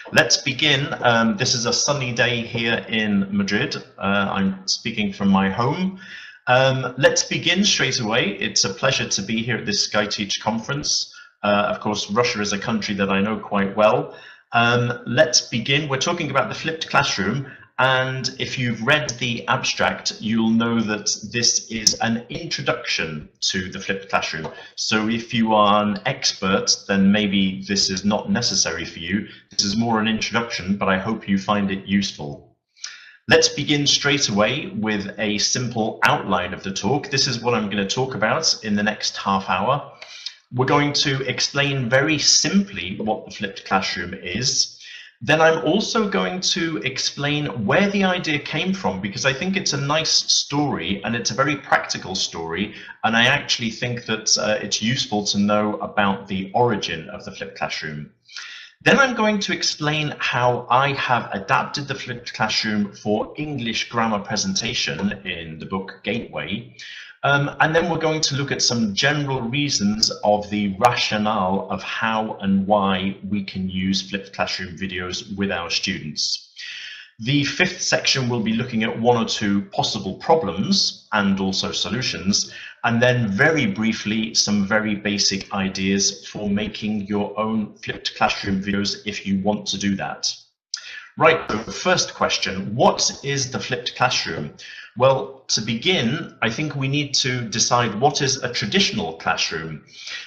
Let's begin. This is a sunny day here in Madrid. I'm speaking from my home. Let's begin straight away. It's a pleasure to be here at this SkyTeach conference. Of course, Russia is a country that I know quite well. Let's begin. We're talking about the flipped classroom. And if you've read the abstract, you'll know that this is an introduction to the flipped classroom. So if you are an expert, then maybe this is not necessary for you. This is more an introduction, but I hope you find it useful. Let's begin straight away with a simple outline of the talk. This is what I'm going to talk about in the next half hour. We're going to explain very simply what the flipped classroom is. Then I'm also going to explain where the idea came from, because I think it's a nice story and it's a very practical story, and I actually think that it's useful to know about the origin of the flipped classroom. Then I'm going to explain how I have adapted the flipped classroom for English grammar presentation in the book Gateway. And then we're going to look at some general reasons of the rationale of how and why we can use flipped classroom videos with our students. The fifth section will be looking at one or two possible problems and also solutions, and then very briefly some very basic ideas for making your own flipped classroom videos if you want to do that. Right, so first question, what is the flipped classroom? Well, to begin, I think we need to decide what is a traditional classroom.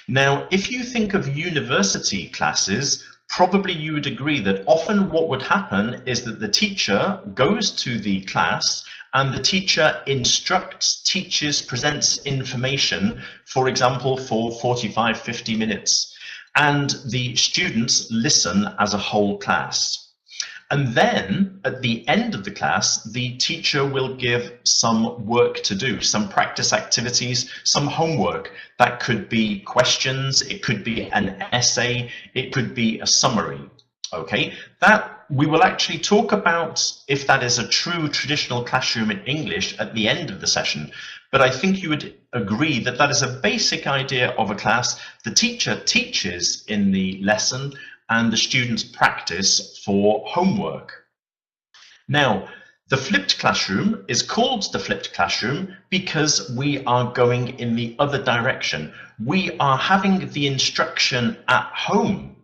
Now, if you think of university classes, probably you would agree that often what would happen is that the teacher goes to the class and the teacher instructs, teaches, presents information, for example, for 45, 50 minutes, and the students listen as a whole class. And then at the end of the class, the teacher will give some work to do, some practice activities, some homework. That could be questions, it could be an essay, it could be a summary. Okay, that we will actually talk about if that is a true traditional classroom in English at the end of the session. But I think you would agree that that is a basic idea of a class. The teacher teaches in the lesson and the students practice for homework. Now, the flipped classroom is called the flipped classroom because we are going in the other direction. We are having the instruction at home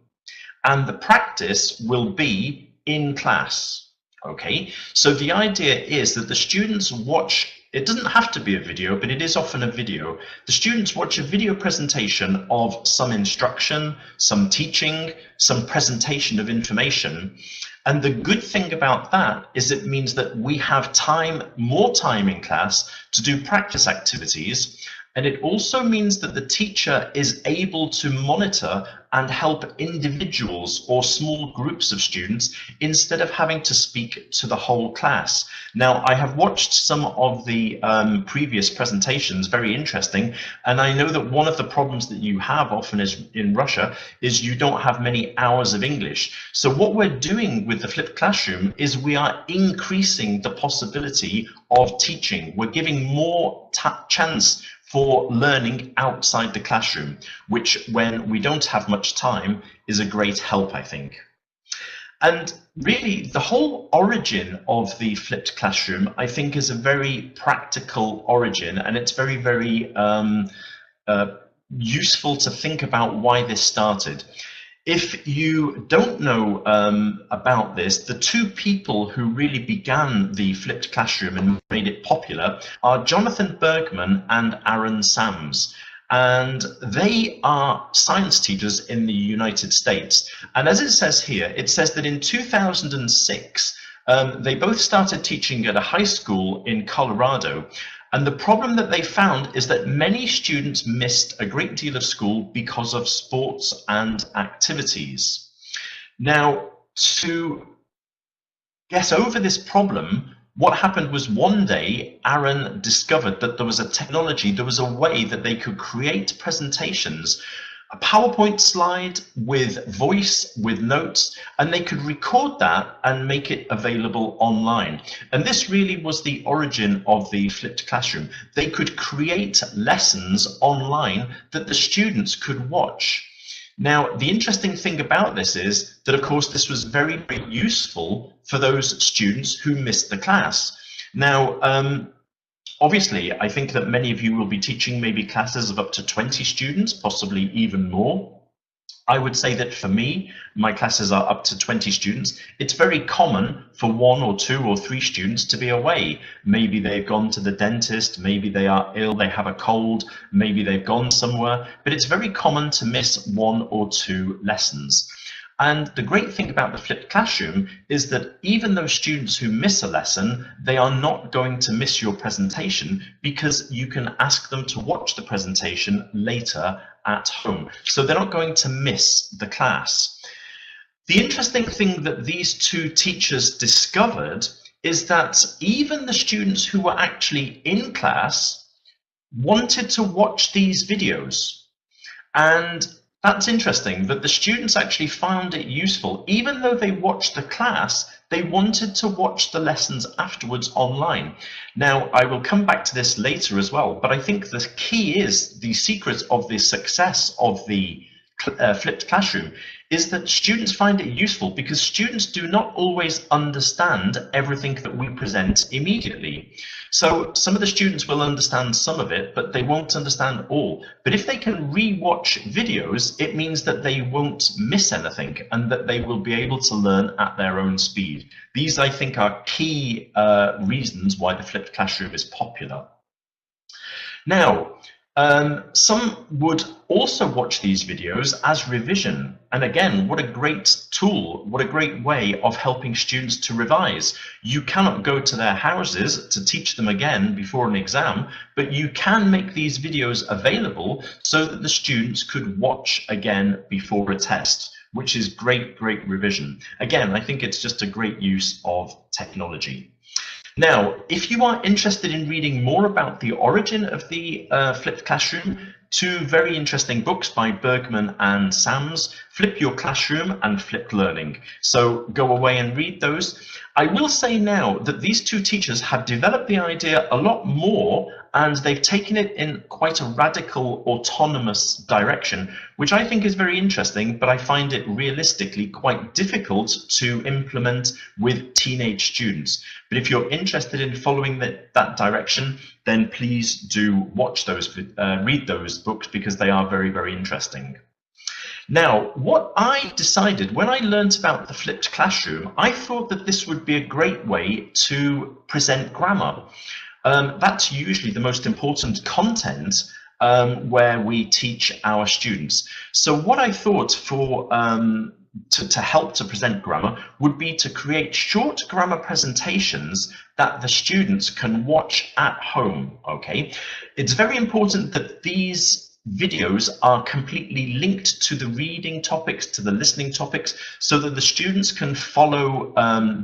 and the practice will be in class. Okay, so the idea is that the students watch. It doesn't have to be a video, but it is often a video. The students watch a video presentation of some instruction, some teaching, some presentation of information. And the good thing about that is it means that we have time, more time in class to do practice activities. And it also means that the teacher is able to monitor and help individuals or small groups of students instead of having to speak to the whole class. Now, I have watched some of the previous presentations, very interesting, and I know that one of the problems that you have often is in Russia is you don't have many hours of English. So what we're doing with the flipped classroom is we are increasing the possibility of teaching. We're giving more chance for learning outside the classroom, which when we don't have much time is a great help, I think. And really the whole origin of the flipped classroom, I think, is a very practical origin, and it's very, very useful to think about why this started. If you don't know about this, the two people who really began the flipped classroom and made it popular are Jonathan Bergman and Aaron Sams. And they are science teachers in the United States. And as it says here, it says that in 2006, they both started teaching at a high school in Colorado. And the problem that they found is that many students missed a great deal of school because of sports and activities. Now, to get over this problem, what happened was one day Aaron discovered that there was a technology, there was a way that they could create presentations, a PowerPoint slide with voice, with notes, and they could record that and make it available online. And this really was the origin of the flipped classroom. They could create lessons online that the students could watch. Now, the interesting thing about this is that, of course, this was very, very useful for those students who missed the class. Now, obviously, I think that many of you will be teaching maybe classes of up to 20 students, possibly even more. I would say that for me, my classes are up to 20 students. It's very common for 1 or 2 or 3 students to be away. Maybe they've gone to the dentist, maybe they are ill, they have a cold, maybe they've gone somewhere, but it's very common to miss 1 or 2 lessons. And the great thing about the flipped classroom is that even those students who miss a lesson, they are not going to miss your presentation, because you can ask them to watch the presentation later at home. So they're not going to miss the class. The interesting thing that these 2 teachers discovered is that even the students who were actually in class wanted to watch these videos. And that's interesting, that the students actually found it useful. Even though they watched the class, they wanted to watch the lessons afterwards online. Now, I will come back to this later as well, but I think the key is, the secret of the success of the flipped classroom is that students find it useful, because students do not always understand everything that we present immediately. So some of the students will understand some of it, but they won't understand all. But if they can re-watch videos, it means that they won't miss anything, and that they will be able to learn at their own speed. These, I think, are key reasons why the flipped classroom is popular. Now, some would also watch these videos as revision. And again, what a great tool, what a great way of helping students to revise. You cannot go to their houses to teach them again before an exam, but you can make these videos available so that the students could watch again before a test, which is great, great revision. Again, I think it's just a great use of technology. Now, if you are interested in reading more about the origin of the flipped classroom, 2 very interesting books by Bergman and Sams, Flip Your Classroom and Flipped Learning. So go away and read those. I will say now that these 2 teachers have developed the idea a lot more, and they've taken it in quite a radical autonomous direction, which I think is very interesting, but I find it realistically quite difficult to implement with teenage students. But if you're interested in following that direction, then please do watch those, read those books, because they are very, very interesting. Now, what I decided when I learned about the flipped classroom, I thought that this would be a great way to present grammar. That's usually the most important content where we teach our students. So what I thought for to help to present grammar would be to create short grammar presentations that the students can watch at home. Okay, it's very important that these videos are completely linked to the reading topics, to the listening topics, so that the students can follow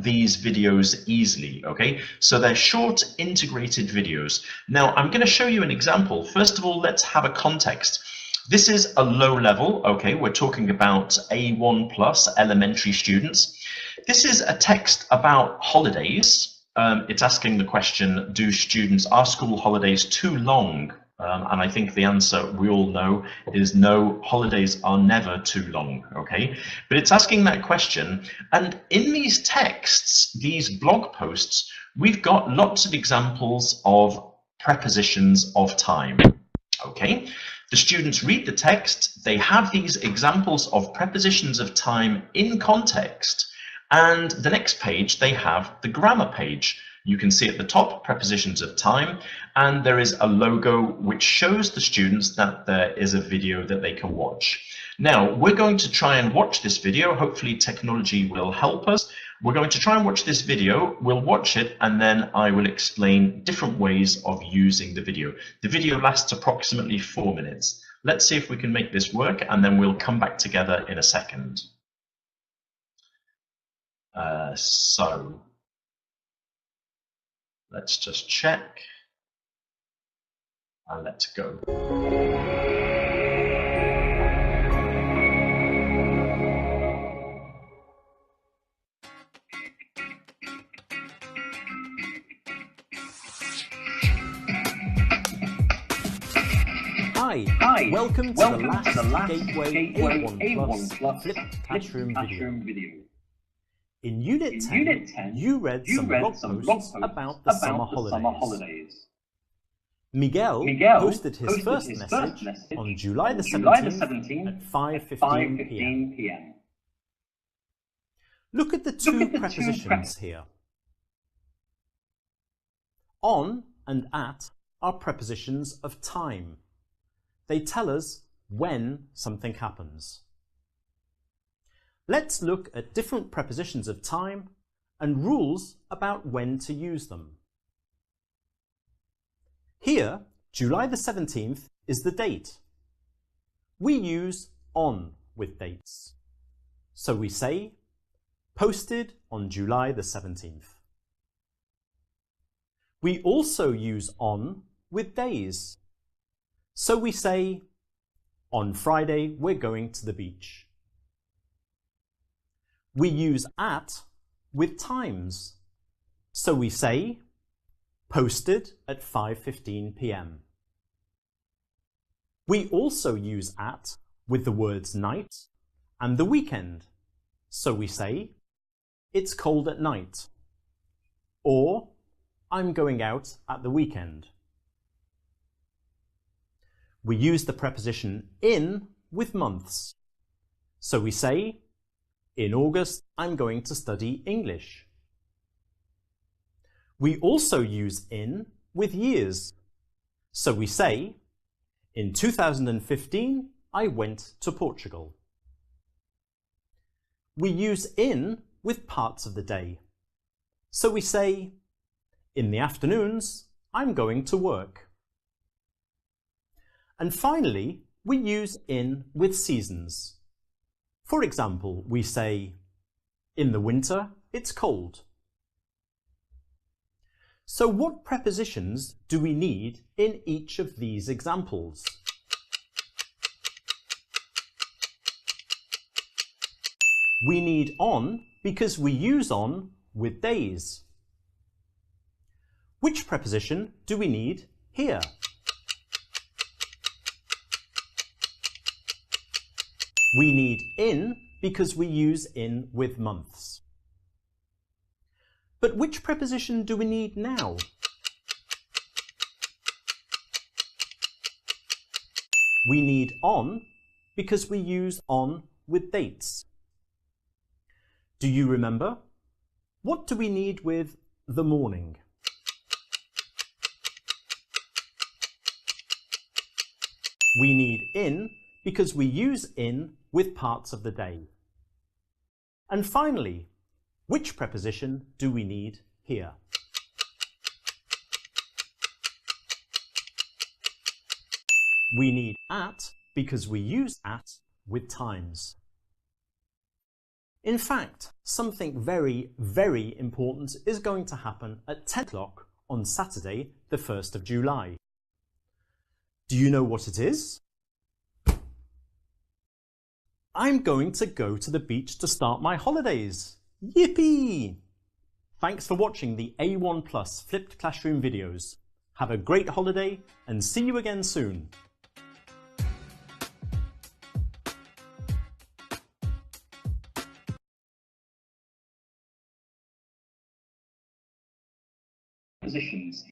these videos easily. Okay, so they're short integrated videos. Now I'm going to show you an example. First of all, let's have a context. This is a low level. Okay, we're talking about A1 plus elementary students. This is a text about holidays. It's asking the question, are school holidays too long? And I think the answer we all know is no, holidays are never too long, okay? But it's asking that question, and in these texts, these blog posts, we've got lots of examples of prepositions of time, okay? The students read the text, they have these examples of prepositions of time in context, and the next page, they have the grammar page. You can see at the top, prepositions of time, and there is a logo which shows the students that there is a video that they can watch. Now, we're going to try and watch this video. Hopefully technology will help us. We're going to try and watch this video. We'll watch it, and then I will explain different ways of using the video. The video lasts approximately 4 minutes. Let's see if we can make this work, and then we'll come back together in a second. So let's just check, and let's go. Hi, welcome to the last Gateway A1 Plus Flipped Classroom video. In Unit 10, you read some blog posts about the summer holidays. Miguel posted his first message on July the 17th at 5:15 p.m. Look at the two prepositions here. On and at are prepositions of time. They tell us when something happens. Let's look at different prepositions of time and rules about when to use them. Here, July the 17th is the date. We use on with dates. So we say, posted on July the 17th. We also use on with days. So we say, on Friday we're going to the beach. We use at with times. So we say, posted at 5:15 p.m. We also use at with the words night and the weekend. So we say, it's cold at night, or I'm going out at the weekend. We use the preposition in with months. So we say, in August I'm going to study English. We also use in with years. So we say, in 2015 I went to Portugal. We use in with parts of the day. So we say, in the afternoons I'm going to work. And finally, we use in with seasons. For example, we say, in the winter it's cold. So what prepositions do we need in each of these examples? We need on because we use on with days. Which preposition do we need here? We need in because we use in with months. But which preposition do we need now? We need on because we use on with dates. Do you remember? What do we need with the morning? We need in because we use in with parts of the day. And finally, which preposition do we need here? We need at because we use at with times. In fact, something very, very important is going to happen at 10 o'clock on Saturday, the 1st of July. Do you know what it is? I'm going to go to the beach to start my holidays. Yippee! Thanks for watching the A1 Plus Flipped Classroom videos. Have a great holiday and see you again soon. Positions.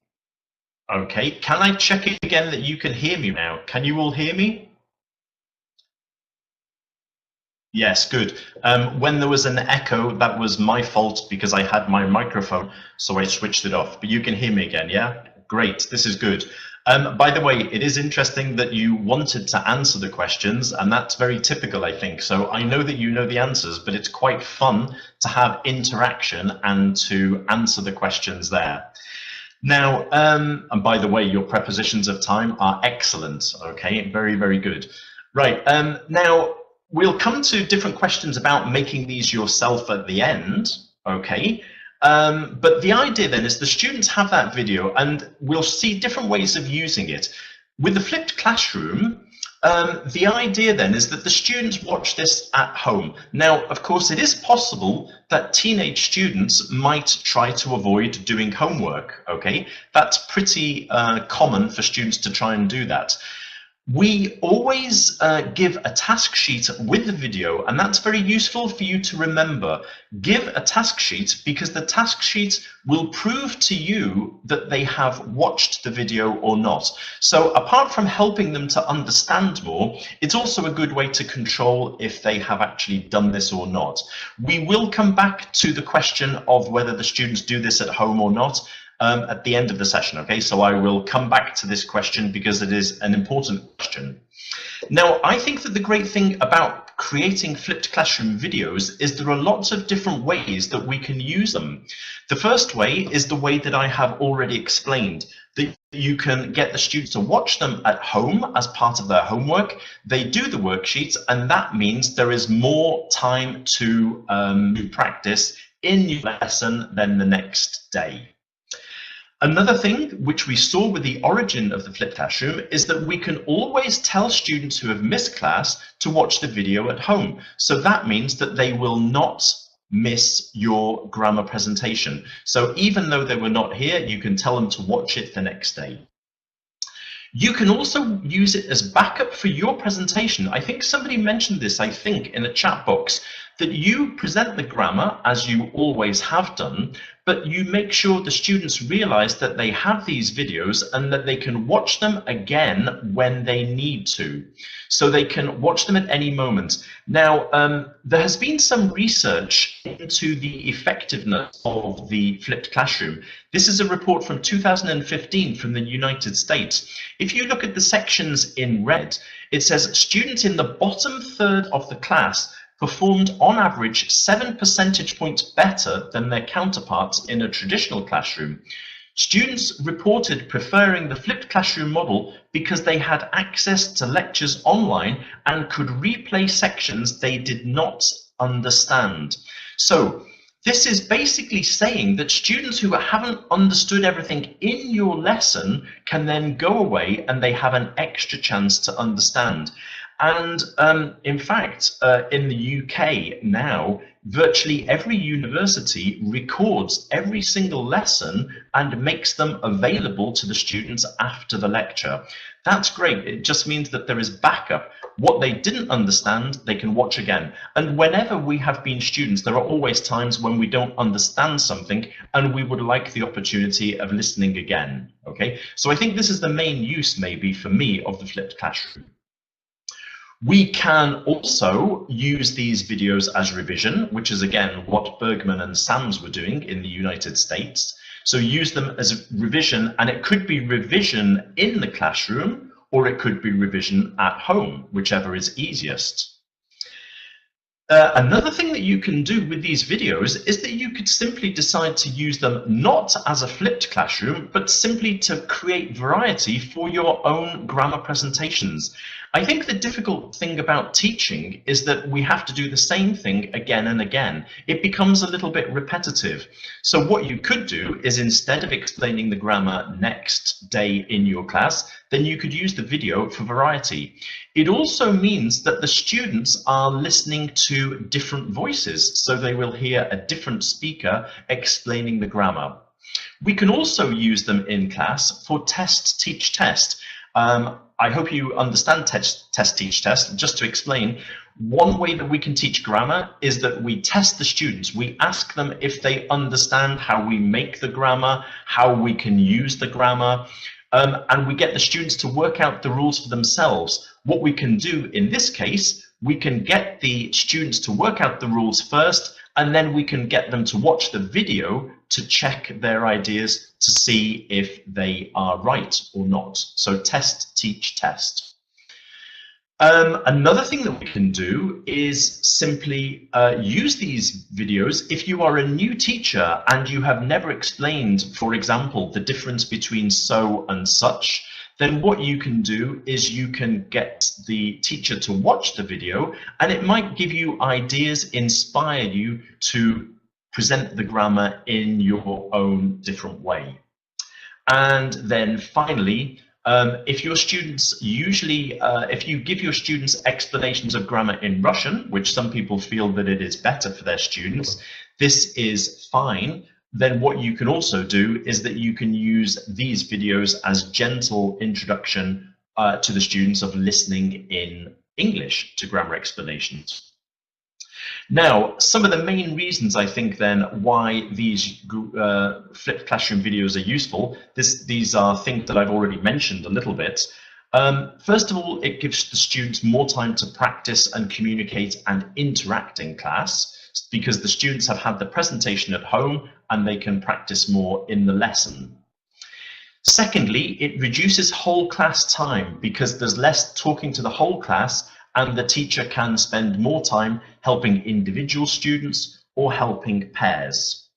Okay, can I check it again that you can hear me now? Can you all hear me? Yes, good. When there was an echo, that was my fault because I had my microphone, so I switched it off. But you can hear me again, yeah? Great, this is good. By the way, it is interesting that you wanted to answer the questions, and that's very typical, I think. So I know that you know the answers, but it's quite fun to have interaction and to answer the questions there. Now, and by the way, your prepositions of time are excellent, okay? Very, very good. Right, now, we'll come to different questions about making these yourself at the end, okay? But the idea then is the students have that video and we'll see different ways of using it. With the flipped classroom, the idea then is that the students watch this at home. Now, of course, it is possible that teenage students might try to avoid doing homework, okay? That's pretty common for students to try and do that. We always give a task sheet with the video, and that's very useful for you to remember. Give a task sheet because the task sheet will prove to you that they have watched the video or not. So apart from helping them to understand more, it's also a good way to control if they have actually done this or not. We will come back to the question of whether the students do this at home or not at the end of the session, okay? So I will come back to this question because it is an important question. Now, I think that the great thing about creating flipped classroom videos is there are lots of different ways that we can use them. The first way is the way that I have already explained, that you can get the students to watch them at home as part of their homework. They do the worksheets, and that means there is more time to practice in your lesson than the next day. Another thing which we saw with the origin of the flipped classroom is that we can always tell students who have missed class to watch the video at home. So that means that they will not miss your grammar presentation. So even though they were not here, you can tell them to watch it the next day. You can also use it as backup for your presentation. I think somebody mentioned this, I think, in a chat box, that you present the grammar as you always have done, but you make sure the students realize that they have these videos and that they can watch them again when they need to. So they can watch them at any moment. Now, there has been some research into the effectiveness of the flipped classroom. This is a report from 2015 from the United States. If you look at the sections in red, it says students in the bottom third of the class performed on average 7 percentage points better than their counterparts in a traditional classroom. Students reported preferring the flipped classroom model because they had access to lectures online and could replay sections they did not understand. So this is basically saying that students who haven't understood everything in your lesson can then go away and they have an extra chance to understand. And in fact, in the UK now, virtually every university records every single lesson and makes them available to the students after the lecture. That's great. It just means that there is backup. What they didn't understand, they can watch again. And whenever we have been students, there are always times when we don't understand something and we would like the opportunity of listening again. Okay, so I think this is the main use, maybe, for me, of the flipped classroom. We can also use these videos as revision, which is again what Bergman and Sams were doing in the United States. So use them as revision, and it could be revision in the classroom or it could be revision at home, whichever is easiest. Another thing that you can do with these videos is that you could simply decide to use them not as a flipped classroom, but simply to create variety for your own grammar presentations. I think the difficult thing about teaching is that we have to do the same thing again and again. It becomes a little bit repetitive. So what you could do is, instead of explaining the grammar next day in your class, then you could use the video for variety. It also means that the students are listening to different voices, so they will hear a different speaker explaining the grammar. We can also use them in class for test, teach, test. I hope you understand test, teach, test. Just to explain, one way that we can teach grammar is that we test the students. We ask them if they understand how we make the grammar, how we can use the grammar, and we get the students to work out the rules for themselves. What we can do in this case, we can get the students to work out the rules first, and then we can get them to watch the video to check their ideas to see if they are right or not. So test, teach, test. Another thing that we can do is simply use these videos if you are a new teacher and you have never explained, for example, the difference between so and such. Then what you can do is you can get the teacher to watch the video, and it might give you ideas, inspire you to present the grammar in your own different way. And then finally, if your students usually, if you give your students explanations of grammar in Russian, which some people feel that it is better for their students, this is fine. Then what you can also do is that you can use these videos as gentle introduction to the students of listening in English to grammar explanations. Now, some of the main reasons I think then why these flipped classroom videos are useful, these are things that I've already mentioned a little bit. First of all, it gives the students more time to practice and communicate and interact in class, because the students have had the presentation at home and they can practice more in the lesson. Secondly, it reduces whole class time because there's less talking to the whole class, and the teacher can spend more time helping individual students or helping pairs.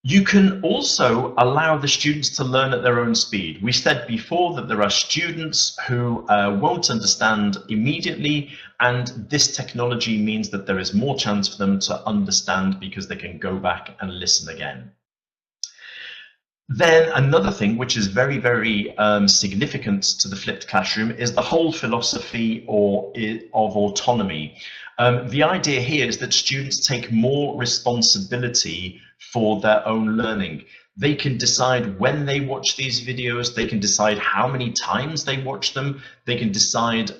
You can also allow the students to learn at their own speed. We said before that there are students who won't understand immediately, and this technology means that there is more chance for them to understand because they can go back and listen again. Then another thing which is very, very significant to the flipped classroom is the whole philosophy of autonomy. The idea here is that students take more responsibility for their own learning. They can decide when they watch these videos, they can decide how many times they watch them, they can decide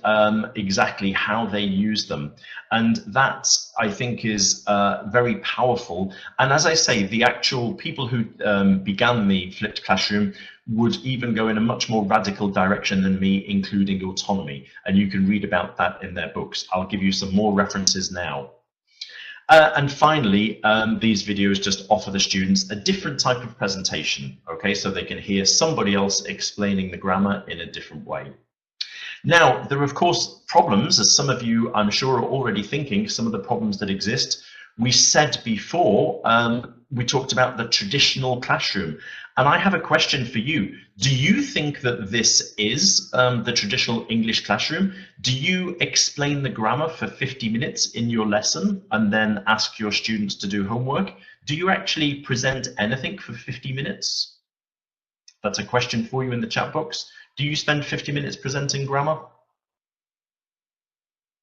exactly how they use them. And that, I think, is very powerful. And as I say, the actual people who began the flipped classroom would even go in a much more radical direction than me, including autonomy. And you can read about that in their books. I'll give you some more references now. And finally, these videos just offer the students a different type of presentation, okay, so they can hear somebody else explaining the grammar in a different way. Now, there are, of course, problems, as some of you, I'm sure, are already thinking, some of the problems that exist. We said before, we talked about the traditional classroom. And I have a question for you. Do you think that this is the traditional English classroom? Do you explain the grammar for 50 minutes in your lesson and then ask your students to do homework? Do you actually present anything for 50 minutes? That's a question for you in the chat box. Do you spend 50 minutes presenting grammar?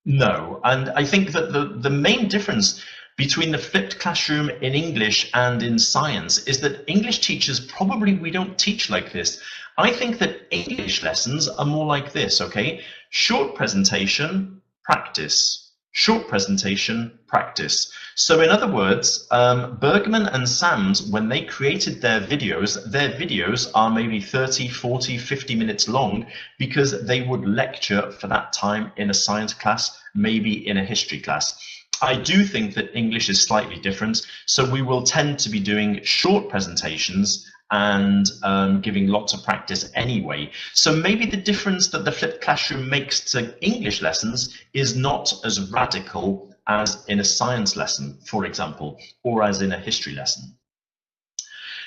No, and I think that the main difference between the flipped classroom in English and in science is that English teachers, probably we don't teach like this. I think that English lessons are more like this, okay? Short presentation, practice. Short presentation, practice. So in other words, Bergman and Sams, when they created their videos are maybe 30, 40, 50 minutes long because they would lecture for that time in a science class, maybe in a history class. I do think that English is slightly different, so we will tend to be doing short presentations and giving lots of practice anyway. So maybe the difference that the flipped classroom makes to English lessons is not as radical as in a science lesson, for example, or as in a history lesson.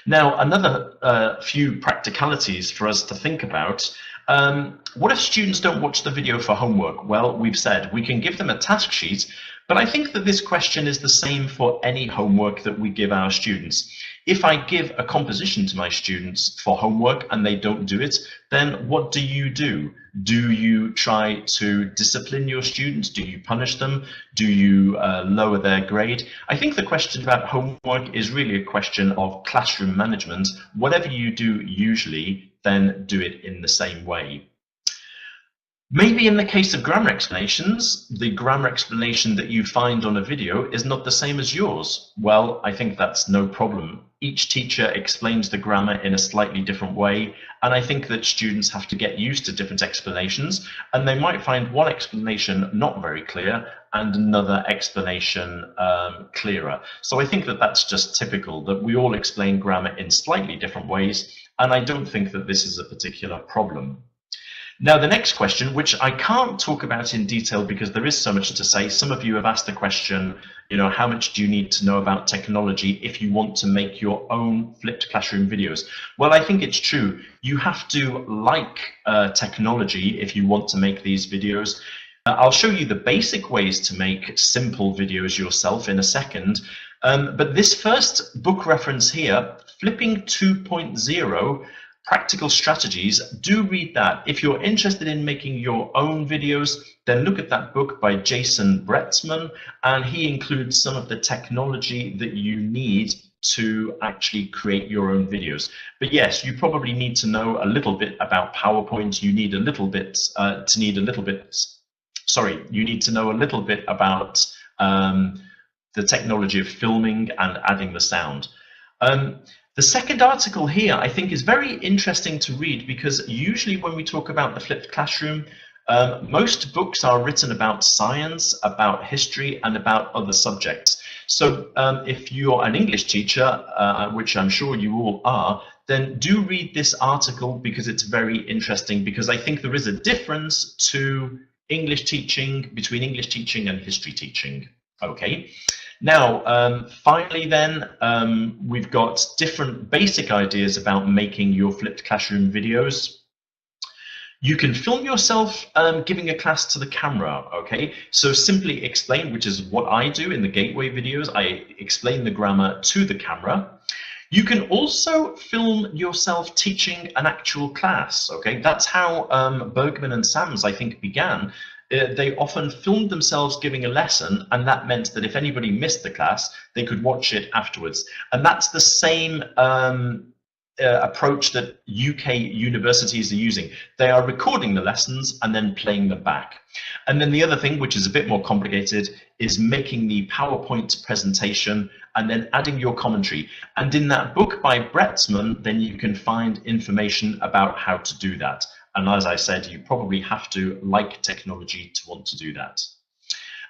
Now, another few practicalities for us to think about. What if students don't watch the video for homework? Well, we've said we can give them a task sheet, but I think that this question is the same for any homework that we give our students. If I give a composition to my students for homework and they don't do it, then what do you do? Do you try to discipline your students? Do you punish them? Do you lower their grade? I think the question about homework is really a question of classroom management. Whatever you do usually, then do it in the same way. Maybe in the case of grammar explanations, the grammar explanation that you find on a video is not the same as yours. Well, I think that's no problem. Each teacher explains the grammar in a slightly different way, and I think that students have to get used to different explanations, and they might find one explanation not very clear and another explanation clearer. So I think that that's just typical, that we all explain grammar in slightly different ways, and I don't think that this is a particular problem. Now, the next question, which I can't talk about in detail because there is so much to say. Some of you have asked the question, you know, how much do you need to know about technology if you want to make your own flipped classroom videos? Well, I think it's true. You have to like technology if you want to make these videos. I'll show you the basic ways to make simple videos yourself in a second. But this first book reference here, Flipping 2.0, Practical Strategies, do read that. If you're interested in making your own videos, then look at that book by Jason Bretzman, and he includes some of the technology that you need to actually create your own videos. But yes, you probably need to know a little bit about PowerPoint. You need a little bit you need to know a little bit about the technology of filming and adding the sound. The second article here, I think, is very interesting to read, because usually when we talk about the flipped classroom, most books are written about science, about history, and about other subjects. So if you're an English teacher, which I'm sure you all are, then do read this article, because it's very interesting, because I think there is a difference between English teaching and history teaching. Okay. Now, finally then, we've got different basic ideas about making your flipped classroom videos. You can film yourself giving a class to the camera, okay? So simply explain, which is what I do in the Gateway videos. I explain the grammar to the camera. You can also film yourself teaching an actual class, okay? That's how Bergman and Sams, I think, began. They often filmed themselves giving a lesson, and that meant that if anybody missed the class, they could watch it afterwards. And that's the same approach that UK universities are using. They are recording the lessons and then playing them back. And then the other thing, which is a bit more complicated, is making the PowerPoint presentation and then adding your commentary. And in that book by Bretzman, then you can find information about how to do that. And as I said, you probably have to like technology to want to do that.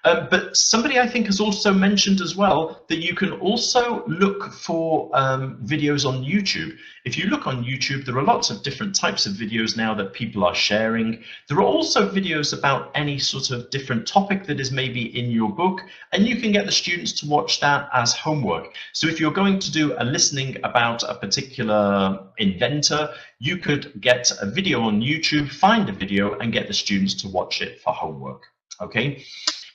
But somebody, I think, has also mentioned as well that you can also look for videos on YouTube. If you look on YouTube, there are lots of different types of videos now that people are sharing. There are also videos about any sort of different topic that is maybe in your book, and you can get the students to watch that as homework. So if you're going to do a listening about a particular inventor, you could get a video on YouTube, find a video, and get the students to watch it for homework. Okay.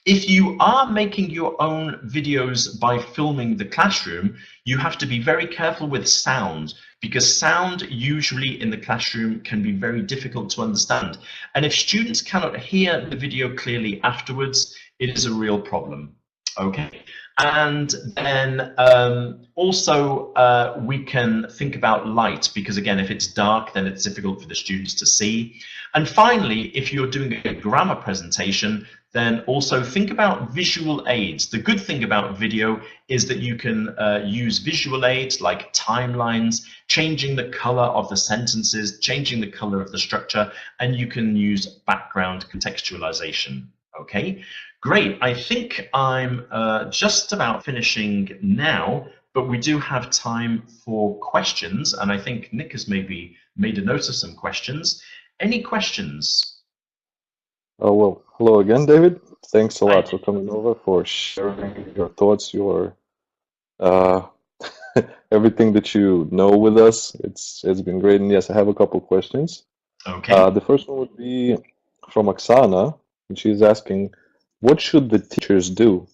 If you are making your own videos by filming the classroom, you have to be very careful with sound, because sound usually in the classroom can be very difficult to understand. And if students cannot hear the video clearly afterwards, it is a real problem. Okay. And then also we can think about light, because again, if it's dark, then it's difficult for the students to see. And finally, if you're doing a grammar presentation, then also think about visual aids. The good thing about video is that you can use visual aids like timelines, changing the color of the sentences, changing the color of the structure, and you can use background contextualization. Okay, great. I think I'm just about finishing now, but we do have time for questions, and I think Nick has maybe made a note of some questions. Any questions? Oh, well, hello again, David. Thanks a lot for coming over, for sharing your thoughts, your everything that you know with us. It's been great. And yes, I have a couple of questions. Okay. The first one would be from Oksana, and she's asking, what should the teachers do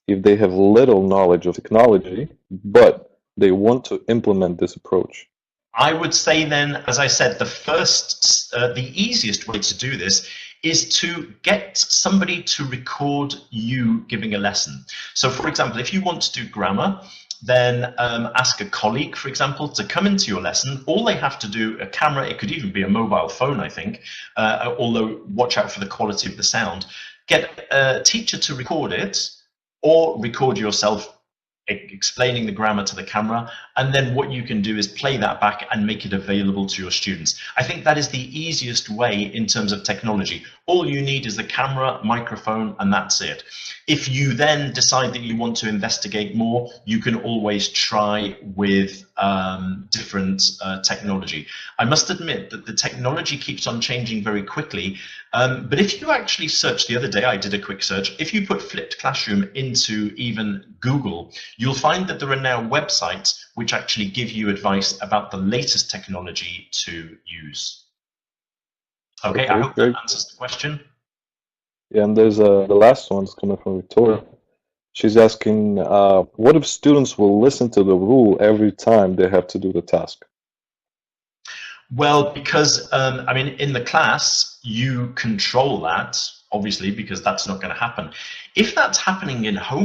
if they have little knowledge of technology, but they want to implement this approach? I would say then, as I said, the easiest way to do this is to get somebody to record you giving a lesson. So for example, if you want to do grammar, then ask a colleague, for example, to come into your lesson. All they have to do, a camera, it could even be a mobile phone, I think, although watch out for the quality of the sound. Get a teacher to record it, or record yourself explaining the grammar to the camera, and then what you can do is play that back and make it available to your students. I think that is the easiest way in terms of technology. All you need is the camera, microphone, and that's it. If you then decide that you want to investigate more, you can always try with different technology. I must admit that the technology keeps on changing very quickly, but if you actually search, the other day I did a quick search, if you put flipped classroom into even Google, you'll find that there are now websites which actually give you advice about the latest technology to use. Okay, I hope that answers the question. Yeah, and there's the last one's coming from Victoria. She's asking, what if students will listen to the rule every time they have to do the task? Well, because, I mean, in the class, you control that. obviously, because that's not going to happen. If that's happening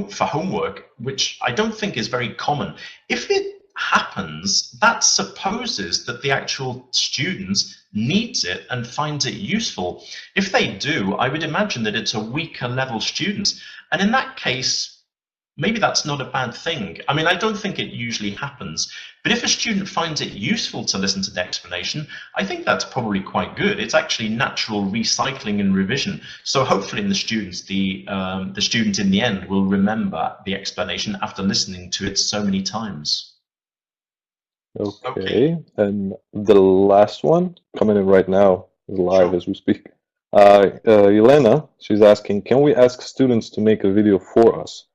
for homework, which I don't think is very common, if it happens, that supposes that the actual student needs it and finds it useful. If they do, I would imagine that it's a weaker level student. And in that case, maybe that's not a bad thing. I mean, I don't think it usually happens, but if a student finds it useful to listen to the explanation, I think that's probably quite good. It's actually natural recycling and revision. So hopefully the student in the end will remember the explanation after listening to it so many times. Okay. And the last one coming in right now is live as we speak. Elena, she's asking, can we ask students to make a video for us?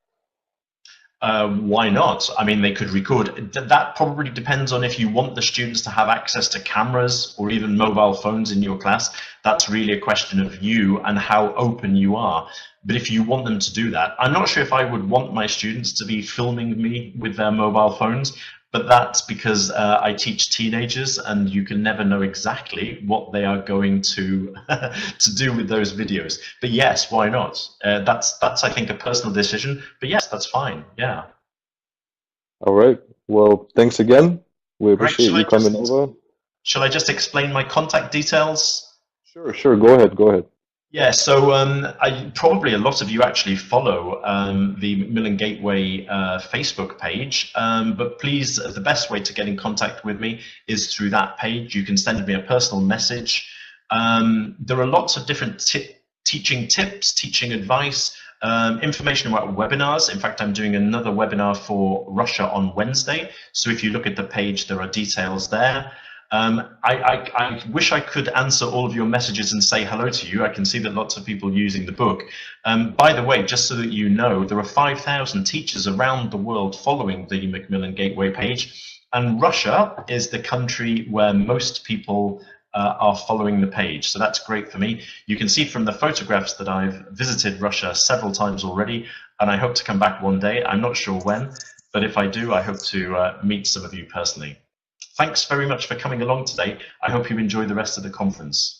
Why not? I mean, they could record. That probably depends on if you want the students to have access to cameras or even mobile phones in your class. That's really a question of you and how open you are. But if you want them to do that, I'm not sure if I would want my students to be filming me with their mobile phones, but that's because I teach teenagers, and you can never know exactly what they are going to to do with those videos. But yes, why not? That's I think a personal decision. But yes, that's fine. Yeah. All right. Well, thanks again. We appreciate you coming over. Shall I just explain my contact details? Sure. Go ahead. Yeah, so probably a lot of you actually follow the Macmillan Gateway Facebook page, but please, the best way to get in contact with me is through that page. You can send me a personal message. There are lots of different teaching tips, teaching advice, information about webinars. In fact, I'm doing another webinar for Russia on Wednesday, so if you look at the page, there are details there. I wish I could answer all of your messages and say hello to you. I can see that lots of people are using the book. By the way, just so that you know, there are 5,000 teachers around the world following the Macmillan Gateway page, and Russia is the country where most people are following the page. So that's great for me. You can see from the photographs that I've visited Russia several times already, and I hope to come back one day. I'm not sure when, but if I do, I hope to meet some of you personally. Thanks very much for coming along today. I hope you enjoy the rest of the conference.